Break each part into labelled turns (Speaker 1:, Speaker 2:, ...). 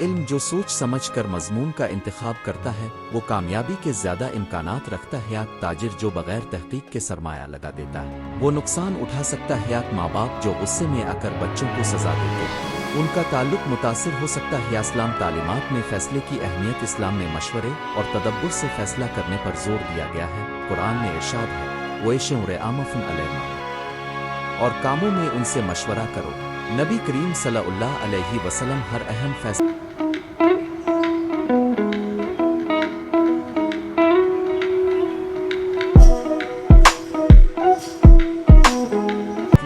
Speaker 1: علم جو سوچ سمجھ کر مضمون کا انتخاب کرتا ہے وہ کامیابی کے زیادہ امکانات رکھتا ہے یا تاجر جو بغیر تحقیق کے سرمایہ لگا دیتا ہے وہ نقصان اٹھا سکتا ہے یا ماں باپ جو غصے میں آ کر بچوں کو سزا دیتے ہیں ان کا تعلق متاثر ہو سکتا ہے یا اسلام تعلیمات میں فیصلے کی اہمیت اسلام میں مشورے اور تدبر سے فیصلہ کرنے پر زور دیا گیا ہے قرآن میں ارشاد ہے وَيَشَوْرِ آمَفُنْ عَلَيْهِ اور کاموں میں ان سے مشورہ کرو نبی کریم صلی اللہ علیہ وسلم ہر اہم فیصلے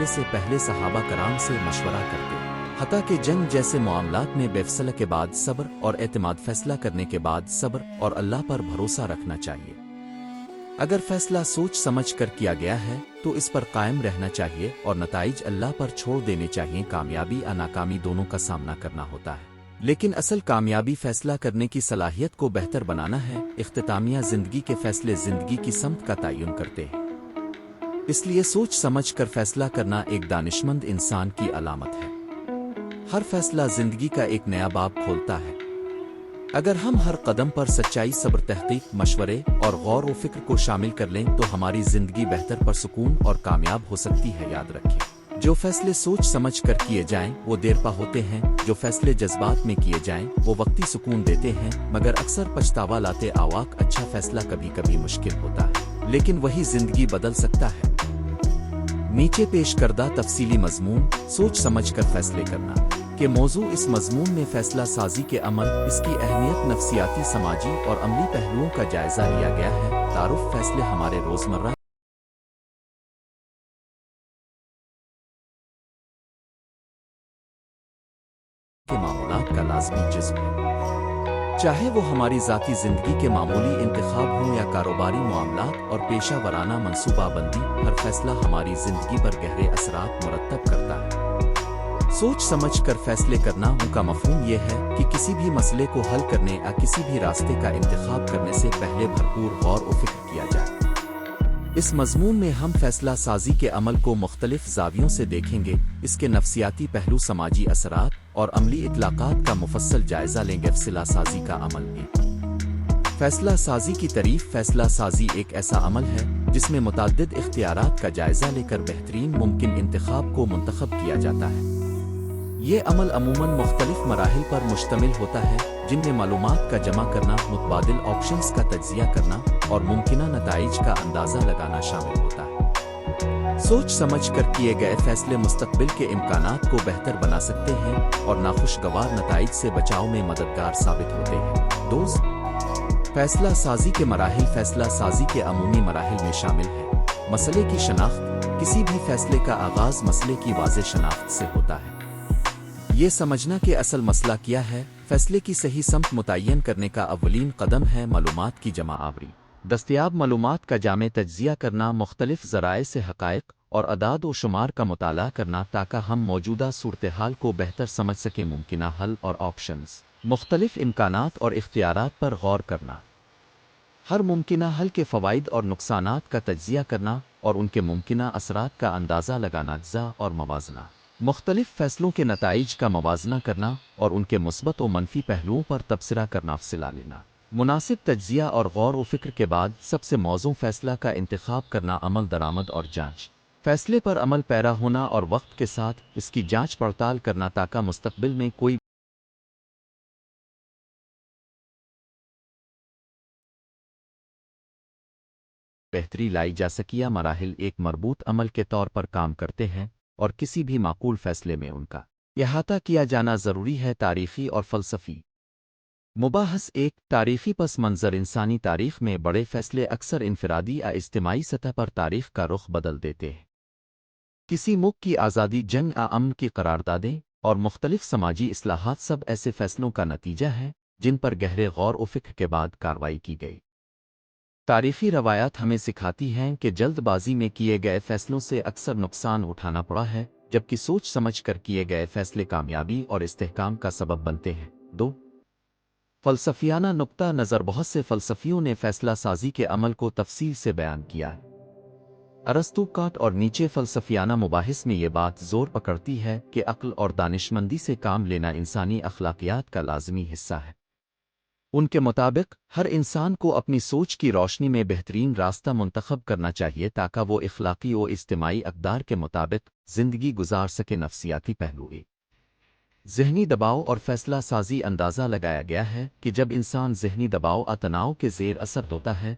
Speaker 1: سے پہلے صحابہ کرام سے مشورہ کرتے حتیٰ کہ جنگ جیسے معاملات میں فیصلہ کے بعد صبر اور اعتماد فیصلہ کرنے کے بعد صبر اور اللہ پر بھروسہ رکھنا چاہیے اگر فیصلہ سوچ سمجھ کر کیا گیا ہے تو اس پر قائم رہنا چاہیے اور نتائج اللہ پر چھوڑ دینے چاہیے کامیابی یا ناکامی دونوں کا سامنا کرنا ہوتا ہے لیکن اصل کامیابی فیصلہ کرنے کی صلاحیت کو بہتر بنانا ہے اختتامیہ زندگی کے فیصلے زندگی کی سمت کا تعین کرتے ہیں اس لیے سوچ سمجھ کر فیصلہ کرنا ایک دانشمند انسان کی علامت ہے ہر فیصلہ زندگی کا ایک نیا باب کھولتا ہے اگر ہم ہر قدم پر سچائی صبر تحقیق مشورے اور غور و فکر کو شامل کر لیں تو ہماری زندگی بہتر پرسکون اور کامیاب ہو سکتی ہے یاد رکھیں جو فیصلے سوچ سمجھ کر کیے جائیں وہ دیر پا ہوتے ہیں جو فیصلے جذبات میں کیے جائیں وہ وقتی سکون دیتے ہیں مگر اکثر پچھتاوا لاتے آواق اچھا فیصلہ کبھی کبھی مشکل ہوتا ہے لیکن وہی زندگی بدل سکتا ہے نیچے پیش کردہ تفصیلی مضمون سوچ سمجھ کر فیصلے کرنا کہ موضوع اس مضمون میں فیصلہ سازی کے عمل اس کی اہمیت نفسیاتی سماجی اور عملی پہلوؤں کا جائزہ لیا گیا ہے تعارف فیصلے ہمارے روزمرہ کے معاملات کا لازمی جزو ہے چاہے وہ ہماری ذاتی زندگی کے معمولی انتخاب ہوں یا کاروباری معاملات اور پیشہ ورانہ منصوبہ بندی ہر فیصلہ ہماری زندگی پر گہرے اثرات مرتب کرتا ہے سوچ سمجھ کر فیصلے کرنا ان کا مفہوم یہ ہے کہ کسی بھی مسئلے کو حل کرنے یا کسی بھی راستے کا انتخاب کرنے سے پہلے بھرپور غور و فکر کیا جائے اس مضمون میں ہم فیصلہ سازی کے عمل کو مختلف زاویوں سے دیکھیں گے اس کے نفسیاتی پہلو سماجی اثرات اور عملی اطلاقات کا مفصل جائزہ لیں گے فیصلہ سازی کا عمل بھی فیصلہ سازی کی تعریف فیصلہ سازی ایک ایسا عمل ہے جس میں متعدد اختیارات کا جائزہ لے کر بہترین ممکن انتخاب کو منتخب کیا جاتا ہے یہ عمل عموماً مختلف مراحل پر مشتمل ہوتا ہے جن میں معلومات کا جمع کرنا متبادل آپشنز کا تجزیہ کرنا اور ممکنہ نتائج کا اندازہ لگانا شامل ہوتا ہے سوچ سمجھ کر کیے گئے فیصلے مستقبل کے امکانات کو بہتر بنا سکتے ہیں اور ناخوشگوار نتائج سے بچاؤ میں مددگار ثابت ہوتے ہیں دوست فیصلہ سازی کے مراحل فیصلہ سازی کے عمومی مراحل میں شامل ہے مسئلے کی شناخت کسی بھی فیصلے کا آغاز مسئلے کی واضح شناخت سے ہوتا ہے یہ سمجھنا کہ اصل مسئلہ کیا ہے فیصلے کی صحیح سمت متعین کرنے کا اولین قدم ہے معلومات کی جمع آوری دستیاب معلومات کا جامع تجزیہ کرنا مختلف ذرائع سے حقائق اور اعداد و شمار کا مطالعہ کرنا تاکہ ہم موجودہ صورتحال کو بہتر سمجھ سکیں ممکنہ حل اور آپشنز مختلف امکانات اور اختیارات پر غور کرنا ہر ممکنہ حل کے فوائد اور نقصانات کا تجزیہ کرنا اور ان کے ممکنہ اثرات کا اندازہ لگانا اجزاء اور موازنہ مختلف فیصلوں کے نتائج کا موازنہ کرنا اور ان کے مثبت و منفی پہلوؤں پر تبصرہ کرنا فیصلہ لینا مناسب تجزیہ اور غور و فکر کے بعد سب سے موزوں فیصلہ کا انتخاب کرنا عمل درآمد اور جانچ فیصلے پر عمل پیرا ہونا اور وقت کے ساتھ اس کی جانچ پڑتال کرنا تاکہ مستقبل میں کوئی بہتری لائی جا سکیا مراحل ایک مربوط عمل کے طور پر کام کرتے ہیں اور کسی بھی معقول فیصلے میں ان کا احاطہ کیا جانا ضروری ہے تاریخی اور فلسفی مباحث ایک تاریخی پس منظر انسانی تاریخ میں بڑے فیصلے اکثر انفرادی یا اجتماعی سطح پر تاریخ کا رخ بدل دیتے ہیں کسی ملک کی آزادی جنگ یا امن کی قراردادیں اور مختلف سماجی اصلاحات سب ایسے فیصلوں کا نتیجہ ہیں جن پر گہرے غور و فکر کے بعد کارروائی کی گئی تاریخی روایات ہمیں سکھاتی ہیں کہ جلد بازی میں کیے گئے فیصلوں سے اکثر نقصان اٹھانا پڑا ہے جبکہ سوچ سمجھ کر کیے گئے فیصلے کامیابی اور استحکام کا سبب بنتے ہیں دو فلسفیانہ نقطہ نظر بہت سے فلسفیوں نے فیصلہ سازی کے عمل کو تفصیل سے بیان کیا ہے ارسطو کاٹ اور نیچے فلسفیانہ مباحث میں یہ بات زور پکڑتی ہے کہ عقل اور دانشمندی سے کام لینا انسانی اخلاقیات کا لازمی حصہ ہے۔ ان کے مطابق ہر انسان کو اپنی سوچ کی روشنی میں بہترین راستہ منتخب کرنا چاہیے تاکہ وہ اخلاقی و اجتماعی اقدار کے مطابق زندگی گزار سکے۔ نفسیاتی پہلو ذہنی دباؤ اور فیصلہ سازی اندازہ لگایا گیا ہے کہ جب انسان ذہنی دباؤ اور تناؤ کے زیر اثر ہوتا ہے